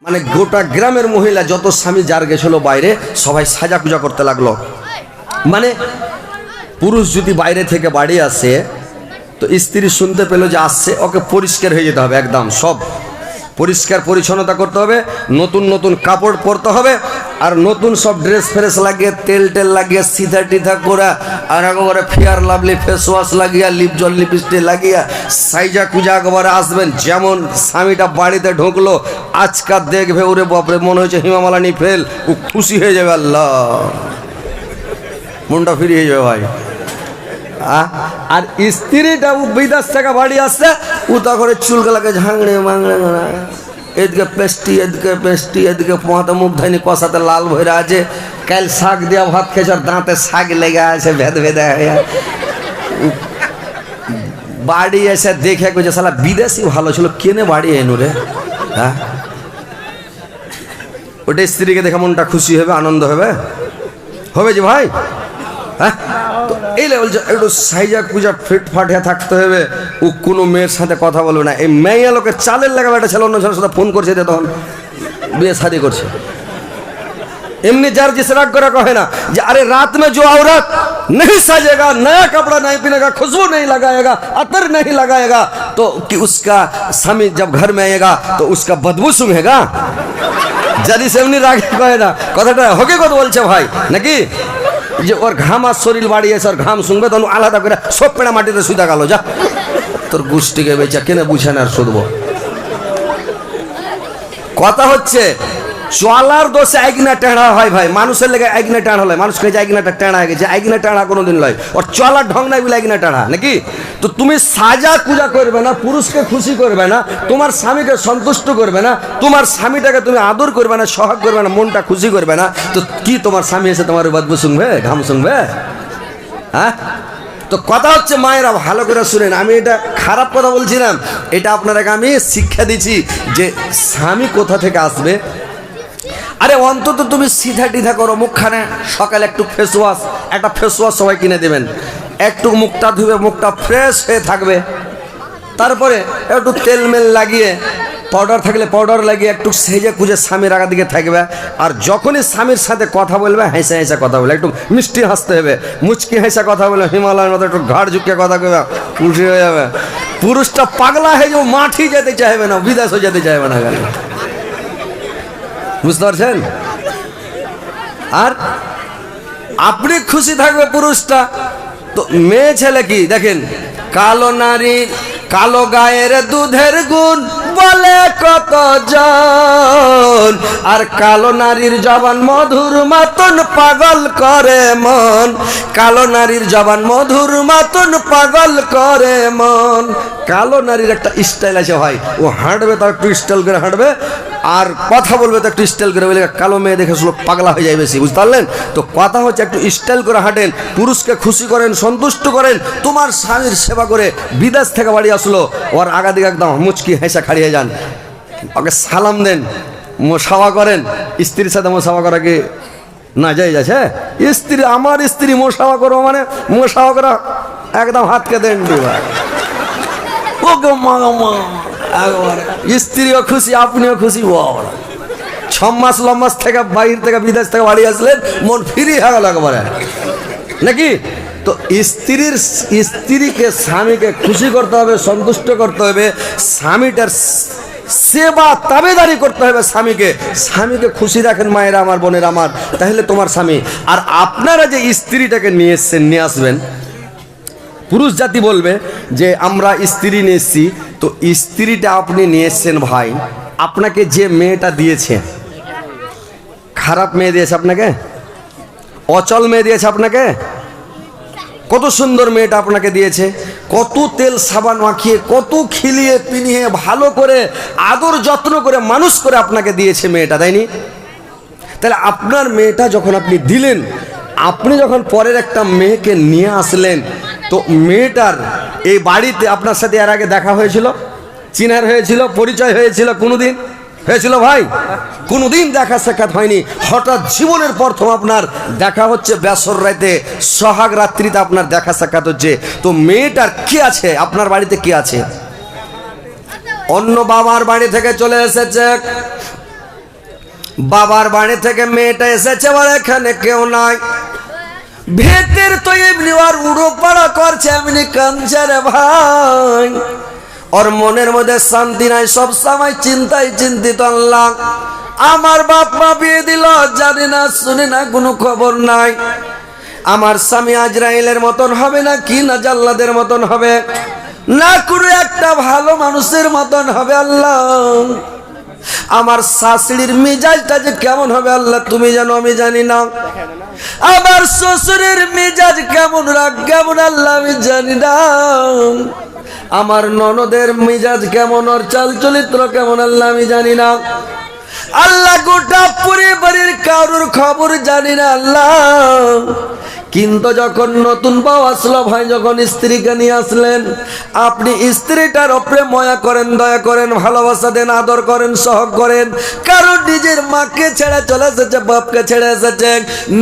মানে গোটা গ্রামের মহিলা যত স্বামী যার গেছিল বাইরে সবাই সাজা পূজা করতে লাগলো। মানে পুরুষ যদি বাইরে থেকে বাড়ি আসে তো স্ত্রী শুনতে পেল যে আসছে, ওকে পরিষ্কার হয়ে যেতে হবে, একদম সব পরিষ্কার পরিচ্ছন্নতা করতে হবে, নতুন নতুন কাপড় পরতে হবে, আর নতুন সব ড্রেস ফ্রেস লাগিয়ে তেল টেল লাগিয়ে সিধা টিধা করে আর একেবারে ফেয়ার লাভলি ফেস ওয়াশ লাগিয়ে লিপ জল লিপস্টিক লাগিয়ে সাইজা কুজা একেবারে আসবেন। যেমন স্বামীটা বাড়িতে ঢুকলো আজকাল দেখবে ওরে বাপরে মনে হচ্ছে হিমামালানি ফেল, ও খুশি হয়ে যাবে, আল্লাহ মনটা ফ্রি হয়ে যাবে ভাই। আর স্ত্রীটা বিদেশ থেকে বাড়ি আসছে, ও তা করে চুলগুলাকে ঝাংড়ে মাংড়ে এদিকে পেস্টি এদিকে পেস্টি এদিকে পোহাতে মুখ ধনি কষাতে লাল ভরে আছে, কাল শাক দেওয়া ভাত খেয়েছে আর দাঁতে শাক লেগে আছে ভেদ ভেদে। বাড়ি এসে দেখে যে শালা বিদেশি ভালো ছিল, কেনে বাড়ি এনু রে। হ্যাঁ, ওটা স্ত্রীকে দেখে মনটা খুশি হবে, আনন্দ হবে, হবে যে ভাই। হ্যাঁ, তো এই লেভেল একটু সাইজা পূজা ফিট ফাটিয়া থাকতে হবে। ও কোনো মেয়ের সাথে কথা বলবে না। এই মেয়ে লোকের চালের লাগাবে একটা ছেলে অন্য ছেলের সাথে ফোন করছে, তখন বিয়ে শাদি করছে। এমনি যার जिस राग करा कहे ना যে अरे रात में जो औरत नहीं सजेगा, नया कपड़ा नहीं पहनेगा, खुशबू नहीं लगाएगा, अतर नहीं लगाएगा, तो कि उसका स्वामी जब घर में आएगा तो उसका बदबू सूंघेगा। যদি সেমনি রাগ কহে না, কথাটা হকে কথা বলছে ভাই নাকি, যে ওর ঘাম আর শরীর বাড়ি আছে, ওর ঘাম শুনবে তখন আলাদা করে সব পেড়া মাটিতে সুদা গেল, যা তোর গোষ্ঠীকে বেচা কেনে বুঝে না আর শুধবো। কথা হচ্ছে চলার দোষে আইগনা টেঁড়া হয় ভাই, মানুষের লেগে আইগনা টেঁড়া হলে মানুষকে যে আইগনাটা টেঁড়া হয়ে গেছে, আইগনা টেঁড়া কোনোদিন লয়, ওর চলার ঢং নাই বলে আইগনা টেঁড়া নাকি। তো তুমি সাজা পূজা করবে না, পুরুষকে খুশি করবে না, তোমার স্বামীকে সন্তুষ্ট করবে না, তোমার স্বামীটাকে তুমি আদর করবে না, সহাগ করবে না, মনটা খুশি করবে না, তো কি তোমার স্বামী এসে তোমার বদবু শুনবে, ঘাম শুনবে? হ্যাঁ, তো কথা হচ্ছে মায়েরা ভালো করে শুনেন, আমি এটা খারাপ কথা বলছিলাম, এটা আপনারাকে আমি শিক্ষা দিচ্ছি যে স্বামী কোথা থেকে আসবে। আরে অন্তত তুমি সিধা টিধা করো, মুখখানে সকালে একটু ফেস ওয়াশ, একটা ফেস ওয়াশ সবাই কিনে দেবেন, একটু মুখটা ধুবে, মুখটা ফ্রেশ হয়ে থাকবে, তারপরে একটু তেল মেল লাগিয়ে পাউডার থাকলে পাউডার লাগিয়ে একটু সেজে খুঁজে স্বামীর আগা দিকে থাকবে। আর যখনই স্বামীর সাথে কথা বলবে হেসে হেসে কথা বলবে, একটু মিষ্টি হাসতে হবে, মুচকি হেসে কথা বলবে, হিমালয়ের মতো একটু ঘাড় ঝুঁকিয়ে কথা বলবে, খুশি হয়ে যাবে। পুরুষটা পাগলা হয়ে যাবে, মাঠি যেতে চাইবে না, বিদেশও যেতে চাইবে না, গেলে বুঝতে পারছেন। আর আপনি খুশি থাকবে পুরুষটা। তো মেয়ে ছেলে কি দেখেন, কালো নারী কালো গায়ের দুধের গুণ বলে কত জন, আর কালো নারীর জবান মধুর মতন পাগল করে মন, কালো নারীর জবান মধুর মতন পাগল করে মন। কালো নারীর একটা স্টাইল আছে ভাই, ও হাঁটবে তার একটু স্টাইল করে হাঁটবে, আর কথা বলবে তো একটু স্টাইল করে বলে, কালো মেয়ে দেখে লোক পাগলা হয়ে যায় বেশি, বুঝতে পারলেন। তো কথা হচ্ছে একটু স্টাইল করে হাঁটেন, পুরুষকে খুশি করেন, সন্তুষ্ট করেন, তোমার স্বামীর সেবা করে বিদেশ থেকে বাড়ি আসলো, ওর আগা দিকে একদম মুচকি হেসে খাড়িয়ে যান, ওকে সালাম দেন, মোসাফা করেন। স্ত্রীর সাথে মোসাফা করা কি না যাই যাচ্ছে? স্ত্রী আমার স্ত্রী মোসাফা করবো মানে মোসাফা করা একদম হাতকে দেন, ওকে মা স্ত্রীও খুশি, আপনিও খুশি। 6 মাস লম্বাস থেকে বাইরে থেকে বিদেশ থেকে বাড়ি আসলেন, মন ফ্রি হয়ে গেল একবারে নাকি। তো স্ত্রীকে স্বামীকে খুশি করতে হবে, সন্তুষ্ট করতে হবে, স্বামীটার সেবা তাবেদারি করতে হবে, স্বামীকে খুশি রাখেন মায়েরা আমার, বোনের আমার, তাহলে তোমার স্বামী। আর আপনারা যে স্ত্রীটাকে নিয়ে এসছেন, নিয়ে আসবেন, পুরুষ জাতি বলবে যে আমরা স্ত্রী নিয়ে এসছি, তো স্ত্রীটা আপনি নিয়ে এসছেন ভাই, আপনাকে যে মেয়েটা দিয়েছে, খারাপ মেয়ে দিয়েছে আপনাকে, অচল মেয়ে দিয়েছে আপনাকে, কত সুন্দর মেয়েটা আপনাকে দিয়েছে, কত তেল সাবান মাখিয়ে, কত খিলিয়ে পিনিয়ে ভালো করে আদর যত্ন করে মানুষ করে আপনাকে দিয়েছে মেয়েটা, তাইনি? তাহলে আপনার মেয়েটা যখন আপনি দিলেন, আপনি যখন পরের একটা মেয়েকে নিয়ে আসলেন, তো মেয়েটার এই বাড়িতে আপনার সাথে এর আগে দেখা হয়েছিল, চিনার হয়েছিল, পরিচয় হয়েছিল, কোনোদিন হয়েছিল ভাই? কোনোদিন দেখা সাক্ষাৎ হয়নি, হঠাৎ জীবনের প্রথম আপনার দেখা হচ্ছে, বেসর রাতে সোহাগ রাত্রিতে আপনার দেখা সাক্ষাৎ হচ্ছে। তো মেয়েটার কি আছে আপনার বাড়িতে, কি আছে? অন্য বাবার বাড়ি থেকে চলে এসেছে, বাবার বাড়ি থেকে মেয়েটা এসেছে, বলে এখানে কেউ নাই। ভেতের তো এমনি আর উড়ো পাড়া করছে, এমনি কাঁদছে রে ভাই। ওর মনের মধ্যে শান্তি নাই, সব সময় চিন্তায় চিন্তিত। আল্লাহ, আমার বাপ মা বিয়ে দিল, জানি না শুনি না, কোনো খবর নাই। আমার স্বামী আজরাইলের মতন হবে না কি না জাল্লাদের মতন হবে, না কোনো একটা ভালো মানুষের মতন হবে। আল্লাহ, আমার শাশুড়ির মেজাজটা যে কেমন হবে আল্লাহ তুমি জানো, আমি জানি না। আমার শ্বশুরের মেজাজ কেমন, রাগ কেমন আল্লাহ আমি জানি না। আমার ননদের মেজাজ কেমন, ওর চাল চরিত্র কেমন আল্লাহ আমি জানি না। আল্লাহ, গোটা পরিবারের কারোর খবর জানি না আল্লাহ। কিন্তু যখন নতুন বউ আসলো ভাই, যখন স্ত্রীকে নিয়ে আসলেন, আপনি স্ত্রীটার উপরে মায়া করেন, দয়া করেন, ভালোবাসা দেন, আদর করেন, সহগ করেন। কারণ নিজের মাকে ছেড়ে চলে এসেছে, বাপকে ছেড়ে এসেছে,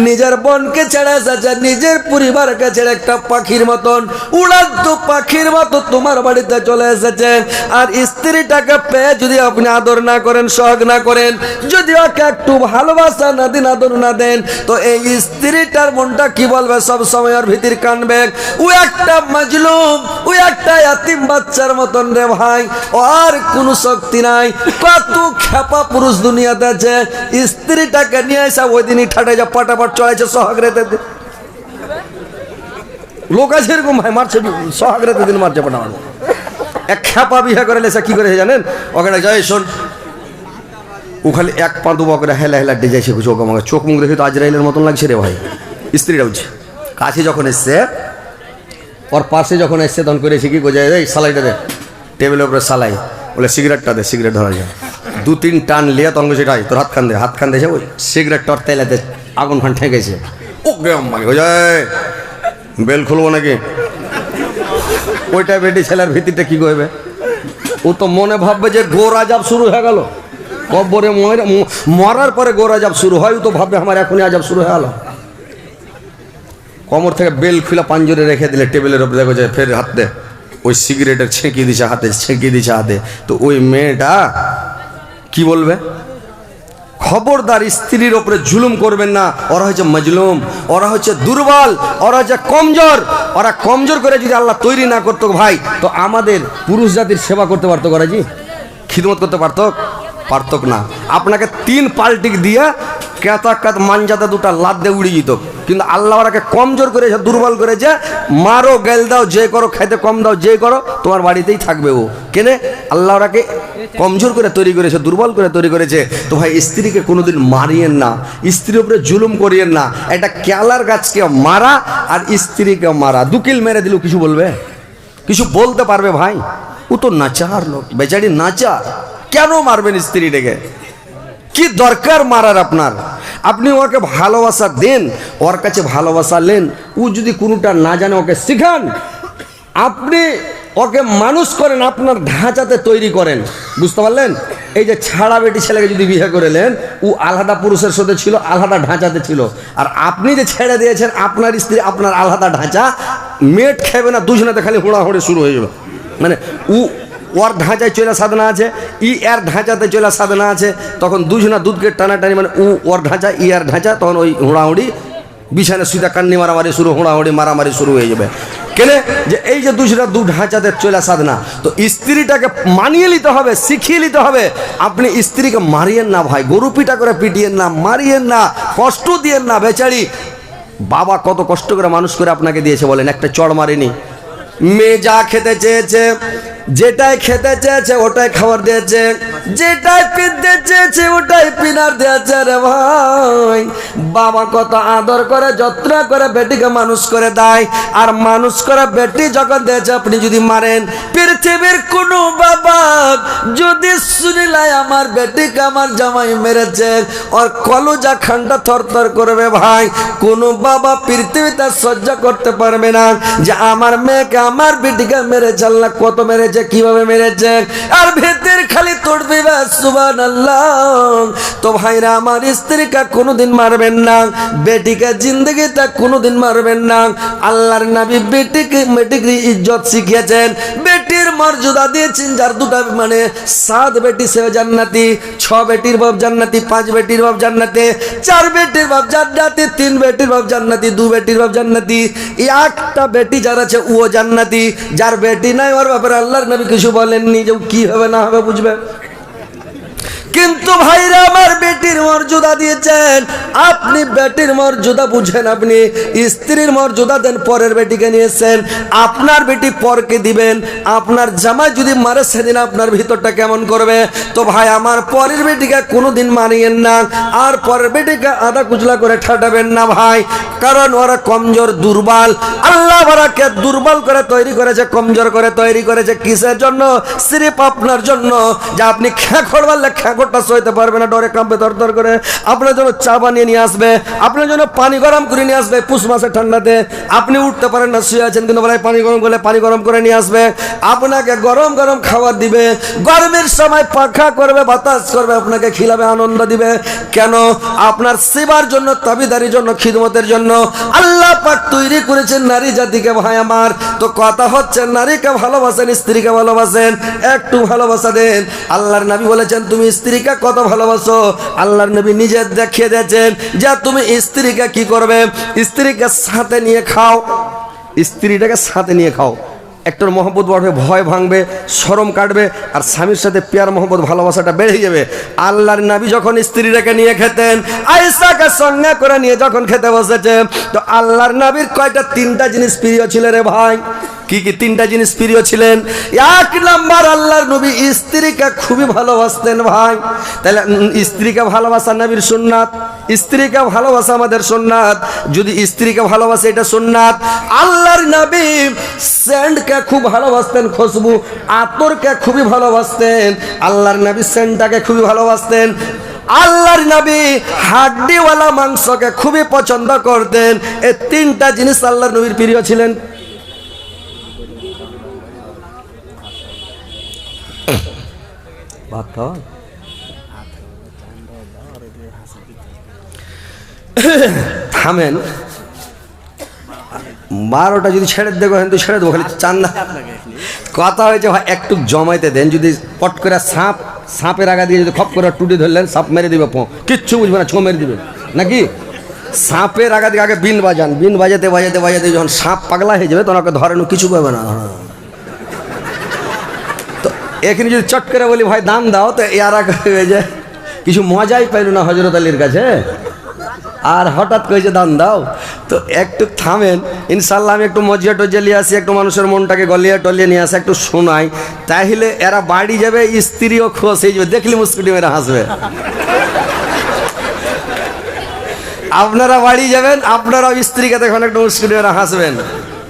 নিজের বোনকে ছেড়ে এসেছে, নিজের পরিবারকে ছেড়ে একটা পাখির মতন, উড়ান্ত পাখির মতো তোমার বাড়িতে চলে এসেছে। আর স্ত্রীটাকে পেয়ে যদি আপনি আদর না করেন, সহগ না করেন, যদি ওকে একটু ভালোবাসা না দেন, আদর না দেন, তো এই স্ত্রীটার মনটা কি বলবে? সব সময় আর ভিতর কানবে, ও একটা মাজলুম, ও একটা ইয়াতিম বাচ্চার মতন রে ভাই, আর কোনো শক্তি নাই। কত খেপা পুরুষ দুনিয়াতে আছে, স্ত্রীটাকে নিয়ে আসা ওই দিনই ঠাটে যা পাটাপাট চড়াইছে সোহাগ রেতে। লোক আছে এরকম ভাই, মারছে সোহাগ রেতে দিন মারছে পাটাপাট। এক খেপা বিয়ে করে লেসা কি করেছে জানেন? ওখানে যাই শোন, ও খালি এক পা দুবা করে হেলা হেলা ডেজাইছে, চোখ আমাকে চোখ মুখ দেখে তো আজরাইলের মতন লাগছে রে ভাই। স্ত্রীরা বুঝছে, কাছে যখন এসছে, ওর পাশে যখন এসছে, তখন করেছে কি বোঝায়, এই সালাইটা দে, টেবিলের উপরে সালাই, বলে সিগারেটটা দে, সিগারেট ধরা যায়। দু তিন টান লিয়ে তখন সেটাই তোর হাত খান দে, হাত খান দিয়েছে, ওই সিগারেট টর তেলাতে আগুন ফান ঠেকেছে। ও আমাকে বোঝায় বেল খুলবো নাকি? ওইটা বেটি ছেলের ভিত্তিটা কি করবে? ও তো মনে ভাববে যে গোর আজাব শুরু হয়ে গেল, কবরে মরার পরে গোর আজাব শুরু হয়। ও তো ভাববে আমার এখনই আজাব শুরু হয়ে গেল। কোমর থেকে বেল খুলে পাঞ্জরে রেখে দিলে, টেবিলের উপরে দেখো যে ফের হাত দে, ওই সিগারেটের ছেঁকিয়ে দিছে হাতে, ছেঁকিয়ে দিছে হাতে। তো ওই মেয়েটা কি বলবে? খবরদার স্ত্রীর ওপরে জুলুম করবেন না। ওরা হচ্ছে মজলুম, ওরা হচ্ছে দুর্বল, ওরা হচ্ছে কমজোর। ওরা কমজোর করে যদি আল্লাহ তৈরি না করতো ভাই, তো আমাদের পুরুষ জাতির সেবা করতে পারতো, করাজি খিদমত করতে পারতো না। আপনাকে 3 পাল্টি দিয়ে কেতা কাত মানজাতে দুটা লাদ দিয়ে উড়িয়ে যেত। কিন্তু আল্লাহ ওরাকে কমজোর করেছে, দুর্বল করেছে। মারো, গেল দাও, যে করো, খাইতে কম দাও, যে করো, তোমার বাড়িতেই থাকবে ও। কেনে? আল্লাহ ওরাকে কমজোর করে তৈরি করেছে, দুর্বল করে তৈরি করেছে। তো ভাই, স্ত্রীকে কোনোদিন মারিয়েন না, স্ত্রীর উপরে জুলুম করিয়েন না। একটা কেলার গাছকে মারা আর স্ত্রীকে মারা, 2 কিল মেরে দিল, কিছু বলবে? কিছু বলতে পারবে ভাই? ও তো নাচার লোক, বেচারি নাচার। কেন মারবেন স্ত্রীটাকে? কি দরকার মারার আপনার? আপনি ওকে ভালোবাসা দেন, ওর কাছে ভালোবাসা নেন। ও যদি কোনোটা না জানে, ওকে শিখান। আপনি ওকে মানুষ করেন, আপনার ঢাঁচাতে তৈরি করেন। বুঝতে পারলেন? এই যে ছাড়া বেটি ছেলেকে যদি বিয়ে করলেন, ও আলাদা পুরুষের সাথে ছিল, আলাদা ঢাঁচাতে ছিল। আর আপনি যে ছেড়ে দিয়েছেন, আপনার স্ত্রী আপনার আলাদা ঢাঁচা, মেট খাবে না, দুজনাতে খালি হুড়াহুড়ি শুরু হয়ে যাবে। মানে ওর ঢাঁচায় চলে সাধনা আছে, এর ঢাঁচাতে চলে সাধনা আছে। তখন দুজনা দুধকে টানাটানি, মানে ওর ঢাঁচা, এর ঢাঁচা, তখন ওই হুড়াহুড়ি, বিছানে সুইটা কান্নি মারামারি শুরু, হুড়াহুড়ি মারামারি শুরু হয়ে যাবে। কেনে? যে এই যে দুজনা দু ঢাঁচাতে চলে সাধনা। তো স্ত্রীটাকে মানিয়ে নিতে হবে, শিখিয়ে নিতে হবে। আপনি স্ত্রীকে মারিয়েন না ভাই, গরু পিটা করে পিটিয়েন না, মারিয়েন না, কষ্ট দিয়েন না। বেচারি বাবা কত কষ্ট করে মানুষ করে আপনাকে দিয়েছে বলেন, একটা চড় মারেনি। মেয়ে যা খেতে চেয়েছে, যেটাই খেতে চেয়েছে ওটাই খাবার দিয়েছে, যেটাই পিনতে চেয়েছে ওটাই পিনার দিয়েছে রে ভাই। বাবা কত আদর করে, যত্ন করে বেটিকে মানুষ করে দেয়। আর মানুষ করে বেটি যখন দিয়েছে, আপনি যদি মারেন, পৃথিবীর কোনো বাবা যদি শুনিলাই আমার বেটিকে আমার জামাই মেরেছে, ওর কলজা খান্ডা থরথর করবে ভাই। কোনো বাবা পৃথিবীতে সহ্য করতে পারবে না যে আমার মেয়েকে, আমার বেটিকে মেরেছে। আল্লাহ কত মেরেছে, কিভাবে মেরেছে, আর ভেতর খালি তড়বে সুবহানাল্লাহ। তো ভাইরা, আমার স্ত্রীকে কোনোদিন মারবেন না, বেটিকে জিন্দগিতে কোনোদিন মারবেন না। আল্লাহর নবী বেটিকে ইজ্জত শিখিয়েছেন। বেটি বেটির মর্যাদা দিয়েছেন, যার দুটা মানে 7 বেটি সে জান্নাতি, 6 বেটির বাপ জান্নাতি, 5 বেটির বাপ জান্নাতি, 4 বেটির বাপ জান্নাতি, 3 বেটির বাপ জান্নাতি, 2 বেটির বাপ জান্নাতি, একটা বেটি যার আছে ও জান্নাতি। যার বেটি নাই ওর ব্যাপারে আল্লাহর নবী কিছু বলেননি, যে কি হবে না হবে বুঝবে। কিন্তু ভাইরা আমার বেটির মর্যাদা দিয়েছেন, আপনি বেটির মর্যাদা বুঝেন, আপনি স্ত্রীর মর্যাদা দেন, পরের বেটিকে নিয়েছেন, আপনার বেটি পরকে দিবেন। আপনার জামাই যদি মারে সেদিন আপনার ভিতরটা কেমন করবে? তো ভাই আমার পরের বেটিকে কোনোদিন মানিয়েন না, আর পরের বেটিকে আদা কুচলা করে ঠাটাবেন না ভাই, কারণ ওরা কমজোর দুর্বল। আল্লাহ ওরাকে দুর্বল করে তৈরি করেছে, কমজোর করে তৈরি করেছে। কিসের জন্য? সিরিফ আপনার জন্য, যে আপনি খ্যাঁকড় মারলে খ্যাঁকড়টা সইতে পারবে না, ডরে কাঁপবে দরদর করে। আপনার জন্য চা বানিয়ে নিয়ে আসবে, আপনার জন্য পানি গরম করে নিয়ে আসবে। পুষ মাসে ঠান্ডাতে আপনি উঠতে পারেন না, শুয়ে আছেন, কিন্তু বলে পানি গরম করলে পানি গরম করে নিয়ে আসবে। আপনাকে গরম গরম খাবার দিবে, গরমের সময় পাখা করবে, বাতাস করবে, আপনাকে খিলাবে, আনন্দ দিবে। কেন? আপনার সেবার জন্য, তাবিদারির জন্য, খিদমতের জন্য আল্লাহ পাক তৈরি করেছেন নারী জাতিকে। ভাই আমার তো কথা হচ্ছে, নারীকে ভালোবাসেন, স্ত্রীকে ভালোবাসেন, একটু ভালোবাসা দেন। আল্লাহর নবী বলেছেন তুমি স্ত্রীকে কত ভালোবাসো। আল্লাহর নবী নিজে দেখিয়ে দিয়েছেন যে তুমি স্ত্রীকে কি করবে, স্ত্রীকে সাথে নিয়ে খাও, স্ত্রীটাকে সাথে নিয়ে খাও। একটার মহব্বত বাড়বে, ভয় ভাঙবে, শরম কাটবে, আর স্বামীর সাথে প্যার মহব্বত ভালোবাসাটা বেড়ে যাবে। আল্লাহর নবী যখন স্ত্রীটাকে নিয়ে খেতেন, আয়েশাকে সঙ্গে করে নিয়ে যখন খেতে বসেছে, তো আল্লাহর নবীর কয়টা? 3টা জিনিস প্রিয় ছিল রে ভাই। কি কি 3টা জিনিস প্রিয় ছিলেন? 1 নাম্বার, আল্লাহর নবী স্ত্রীকে খুবই ভালোবাসতেন ভাই। তাহলে স্ত্রীকে ভালোবাসা নবীর সুন্নাত, স্ত্রীকে ভালোবাসা আমাদের সুন্নাত। যদি স্ত্রীকে ভালোবাসে এটা সুন্নাত। আল্লাহর নবী সেন্টকে খুব ভালোবাসতেন, খুশবু আতরকে খুবই ভালোবাসতেন। আল্লাহর নবী সেন্টটাকে খুবই ভালোবাসতেন। আল্লাহর নবী হাড্ডিওয়ালা মাংসকে খুবই পছন্দ করতেন। এই 3টা জিনিস আল্লাহর নবীর প্রিয় ছিলেন। থামেন, 12টা যদি ছেড়ে দেবো কিন্তু ছেড়ে দেবো, খালি চান্দা কথা হয়েছে ভাই, একটু জমাইতে দেন। যদি পট করে সাপের আগা দিয়ে যদি খপ করে টুটি ধরলেন, সাপ মেরে দিবে, কিচ্ছু বুঝবে না, ছো মেরে দিবে নাকি। সাপের আগা দিয়ে আগে বিন বাজান, বিন বাজাতে বাজাতে বাজাতে যখন সাপ পাগলা হয়ে যাবে তখন ওকে ধরেন, কিছু পাবে না। তো এখানে যদি চট করে বলি ভাই দাম দাও, তো এর আগে হয়ে যায়, কিছু মজাই পাইল না হজরত আলীর কাছে, আর হঠাৎ করেছে দান দাও। তো একটু থামেন, ইনশাল্লাহ আমি একটু মজিয়া টজিয়া নিয়ে আসি, একটু মানুষের মনটাকে গলিয়ে টলিয়ে নিয়ে আসি, একটু শোনাই, তাহলে এরা বাড়ি যাবে, স্ত্রীও খোঁজ হয়ে যাবে, দেখলি মুস্কুটি মেরে হাসবে। আপনারা বাড়ি যাবেন, আপনারাও স্ত্রীকে দেখুন একটু মুস্কুটি মেরে হাসবেন,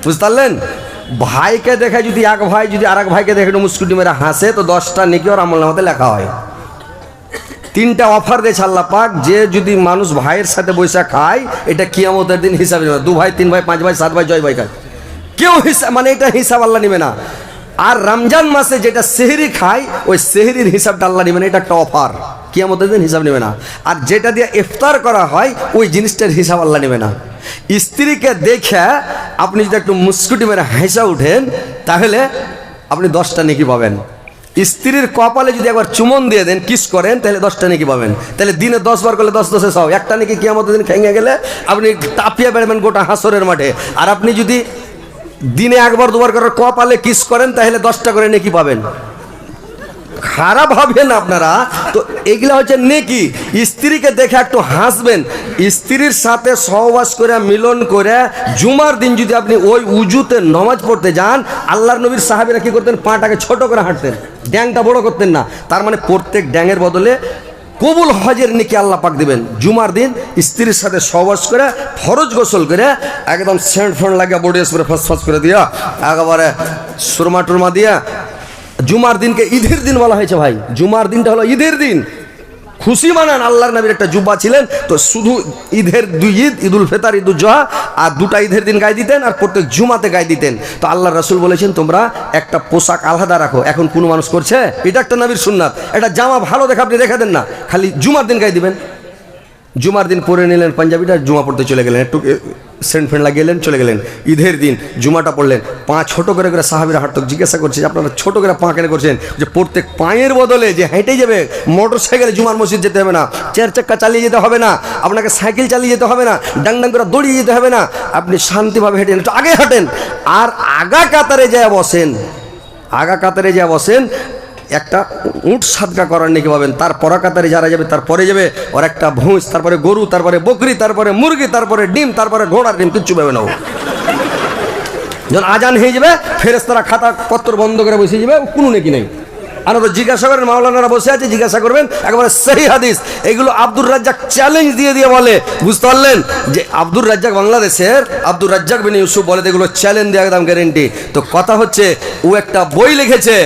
বুঝতে পারলেন? ভাইকে দেখে যদি এক ভাই যদি আর এক ভাইকে দেখে একটু মুস্কুটি মেরে হাসে, তো 10টা নেকি ওর আমলনামাতে লেখা হয়। 3টা অফার দিয়েছে আল্লাহ পাক, যে যদি মানুষ ভাইয়ের সাথে বৈশা খায়, এটা কিয়ামতের দিন হিসাব নেবে। 2 ভাই, 3 ভাই, 5 ভাই, 7 ভাই, জয় ভাই খায়, কেউ হিসাব মানে এটা হিসাব আল্লাহ নেবে না। আর রমজান মাসে যেটা সেহরি খায়, ওই সেহরির হিসাবটা আল্লাহ নেবে না, এটা একটা অফার, কিয়ামতের দিন হিসাব নেবে না। আর যেটা দিয়ে ইফতার করা হয়, ওই জিনিসটার হিসাব আল্লাহ নেবে না। স্ত্রীকে দেখে আপনি যদি একটু মুস্কুটি মেরে হাসা উঠেন, তাহলে আপনি 10টা নেকি পাবেন। স্ত্রীর কপালে যদি একবার চুমন দিয়ে দেন, কিস করেন, তাহলে 10টা নেকি পাবেন। তাহলে দিনে 10 বার করলে 10 10 100, একটা নেকি কিয়ামতের দিন ভেঙে গেলে আপনি টাপিয়ে বেড়াবেন গোটা হাসরের মাঠে। আর আপনি যদি দিনে 1 বার 2 বার করে কপালে কিস করেন, তাহলে 10টা করে নেকি পাবেন। খারাপ ভাবেন আপনারা। তো এগুলা হচ্ছে নেকি। স্ত্রীকে দেখে একটু হাসবেন, স্ত্রীর সাথে সহবাস করে মিলন করে জুমার দিন যদি আপনি ওই উজুতে নামাজ পড়তে যান, আল্লাহর নবীর সাহাবীরা কি করতেন? পাটাকে ছোট করে হাঁটতেন, ড্যাংটা বড় করতেন না। তার মানে প্রত্যেক ড্যাংয়ের বদলে কবুল হজের নেকি আল্লাহ পাক দিবেন। জুমার দিন স্ত্রীর সাথে সহবাস করে ফরজ গোসল করে একদম সেন্ট ফোন লাগিয়ে বডি স্প্রে ফসফস করে দিয়া, একেবারে সুরমা টুরমা দিয়া, জুমার দিনকে ঈদের দিন বলা হয়েছে ভাই। জুমার দিনটা হলো ঈদের দিন, খুশি মানান। আল্লাহর নবীর একটা জুব্বা ছিলেন, তো শুধু ঈদের 2 ঈদ, ঈদুল ফিতর, ঈদুল জুহা, আর 2টা ঈদের দিন গায়ে দিতেন, আর প্রত্যেক জুমাতে গায়ে দিতেন। তো আল্লাহর রাসূল বলেছেন তোমরা একটা পোশাক আলাদা রাখো। এখন কোন মানুষ করছে? এটা একটা নবীর সুন্নাত। একটা জামা ভালো দেখে আপনি রেখে দেন না, খালি জুমার দিন গায়ে দিবেন। জুমার দিন পরে নিলেন পাঞ্জাবিটা, জুমা পড়তে চলে গেলেন, একটু সেন্ট ফেন্ট লাগিয়ে চলে গেলেন। ঈদের দিন জুমাটা পড়লেন, পা ছোট করে করে সাহাবীরা হাঁটতো। জিজ্ঞাসা করছে যে আপনারা ছোট করে পা কেন করছেন? যে প্রত্যেক পায়ের বদলে যে হেঁটেই যাবে, মোটর সাইকেলে জুমার মসজিদ যেতে হবে না, 4 চাক্কা চালিয়ে যেতে হবে না, আপনাকে সাইকেল চালিয়ে যেতে হবে না, ডাং ডাং করে দৌড়িয়ে যেতে হবে না, আপনি শান্তিভাবে হেঁটেন, একটু আগে হাঁটেন আর আগা কাতারে যায় বসেন। আগা কাতারে যা বসেন, একটা উট সাদকা করার নাকি পাবেন। তার পরা কাতারে যারা যাবে তারপরে যাবে ওর একটা ভুঁস, তারপরে গরু, তারপরে বকরি, তারপরে মুরগি, তারপরে ডিম, তারপরে ঘোড়ার ডিম, কিচ্ছু পাবে না ও। যখন আজান হয়ে যাবে ফেরেশতারা খাতা পত্র বন্ধ করে বসে যাবে, কোনো নাকি নেই। আর ওরা জিজ্ঞাসা করেন, মাওলানারা বসে আছে, জিজ্ঞাসা করবেন একেবারে সহি হাদিস। এগুলো আব্দুর রাজ্জাক চ্যালেঞ্জ দিয়ে দিয়ে বলে, বুঝতে পারলেন? যে আব্দুর রাজ্জাক বাংলাদেশের আব্দুর রাজ্জাক বিন ইউসুফ বলে এগুলো চ্যালেঞ্জ দিয়ে একদম গ্যারেন্টি। তো কথা হচ্ছে ও একটা বই লিখেছে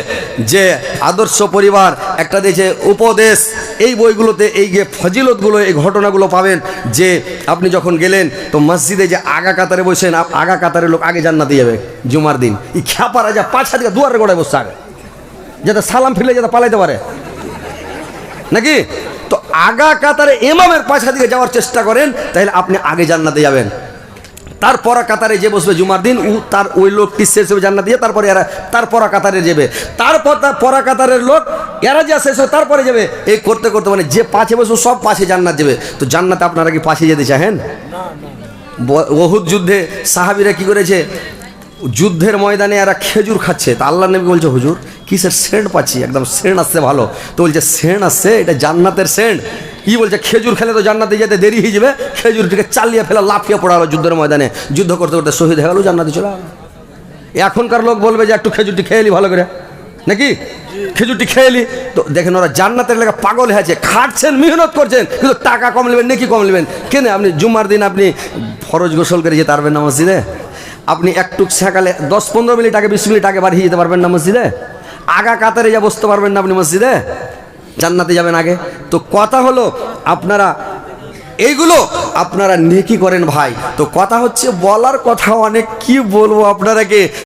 যে আদর্শ পরিবার, একটা দিয়েছে উপদেশ। এই বইগুলোতে এই যে ফজিলতগুলো, এই ঘটনাগুলো পাবেন যে আপনি যখন গেলেন তো মসজিদে যে আগা কাতারে বসেন, আগা কাতারে লোক আগে জান্নাতে যাবে জুমার দিন। এই খ্যাপারা যা পাঁচ হাত দুয়ারে গোড়ায় বসছে আগে, যাতে সালাম ফিরলে যাতে পালাইতে পারে নাকি। তো আগা কাতারে ইমামের পাশা দিকে যাওয়ার চেষ্টা করেন, তাহলে আপনি আগে জান্নাতে যাবেন। তার পরা কাতারে যে বসবে জুমার দিন, তার ওই লোকটি শেষ হবে জান্নাতে দিয়ে, তারপরে এরা তার পরা কাতারে যাবে, তারপর তার পরা কাতারের লোক এরা যা শেষ হবে তারপরে যাবে। এই করতে করতে মানে যে পাশে বসবে সব পাশে জান্নাত যাবে। তো জান্নাতে আপনারা কি পাশে যেতে চাহেন? উহুদ যুদ্ধে সাহাবীরা কি করেছে, যুদ্ধের ময়দানে এরা খেজুর খাচ্ছে। তা আল্লাহ নবী বলছে, হুজুর কিসের সেন্ট পাচ্ছি, একদম সেন্ট আসছে ভালো। তো বলছে সেন্ট আসছে, এটা জান্নাতের সেন্ট। কি বলছে, খেজুর খেলে তো জান্নাতে যেতে দেরি হয়ে যাবে। খেজুরটিকে চালিয়ে ফেলা, লাফিয়ে পড়া হলো যুদ্ধের ময়দানে। যুদ্ধ করতে করতে শহীদ হয়ে গেল, জান্নাতে চলে গেল। এখনকার লোক বলবে যে একটু খেজুরটি খেয়ে এলি ভালো করে, নাকি খেজুরটি খেয়ে এলি। তো দেখেন ওরা জান্নাতের লেগে পাগল হয়েছে, খাটছেন, মেহনত করছেন, কিন্তু টাকা কম নেবেন, নাকি কম নেবেন কেন? আপনি জুমার দিন আপনি ফরজ গোসল করে যেতে পারবেন না মসজিদে? আপনি একটু সকালে 10-15 মিনিট আগে, 20 মিনিট আগে বাড়িয়ে যেতে পারবেন না মসজিদে? আগা কাতারে যা বসতে পারবেন না আপনি মসজিদে? জান্নাতে যাবেন আগে। তো কথা হলো আপনারা এইগুলো আপনারা নেকি করেন ভাই। তো কথা হচ্ছে বলার কথা অনেক, কি বলবো আপনারাকে।